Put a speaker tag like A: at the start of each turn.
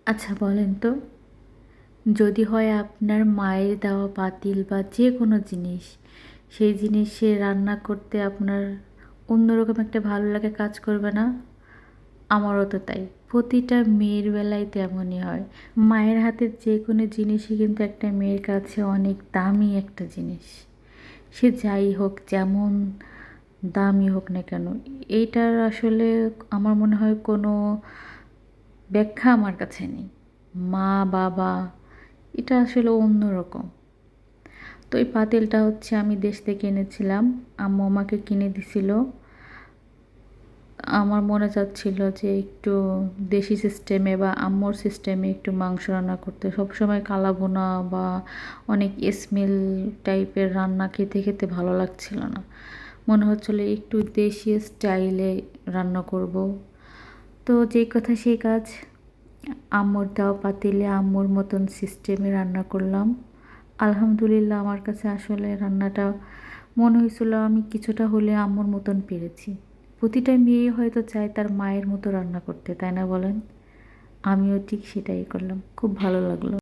A: আচ্ছা বলেন তো, যদি হয় আপনার মায়ের দেওয়া পাতিল বা যে কোনো জিনিস, সেই জিনিসে রান্না করতে আপনার অন্যরকম একটা ভালো লাগে কাজ করবে না? আমারও তো তাই। প্রতিটা মেয়ের বেলায় তেমনই হয়। মায়ের হাতের যে কোনো জিনিসই কিন্তু একটা মেয়ের কাছে অনেক দামি একটা জিনিস। সে যাই হোক, যেমন দামি হোক না কেন, এইটার আসলে আমার মনে হয় কোনো ব্যাখ্যা আমার কাছে নেই। মা বাবা, এটা আসলে অন্যরকম। তো এই পাতিলটা হচ্ছে আমি দেশ থেকে এনেছিলাম, আম্মু আমাকে কিনে দিছিল। আমার মনে চাচ্ছিল যে একটু দেশি সিস্টেমে বা আম্মুর সিস্টেমে একটু মাংস রান্না করতে। সবসময় কালা ভুনা বা অনেক স্মেল টাইপের রান্না খেতে খেতে ভালো লাগছিল না। মনে হচ্ছিল একটু দেশি স্টাইলে রান্না করব। তো যেই কথা সেই কাজ, আম্মুর দেওয়া পাতিলে আম্মুর মতন সিস্টেমে রান্না করলাম। আলহামদুলিল্লাহ, আমার কাছে আসলে রান্নাটা মনে হয়েছিল আমি কিছুটা হলে আম্মুর মতন পেরেছি। প্রতিটা মেয়ে হয়তো চায় তার মায়ের মতো রান্না করতে, তাই না বলেন? আমিও ঠিক সেটাই করলাম, খুব ভালো লাগলো।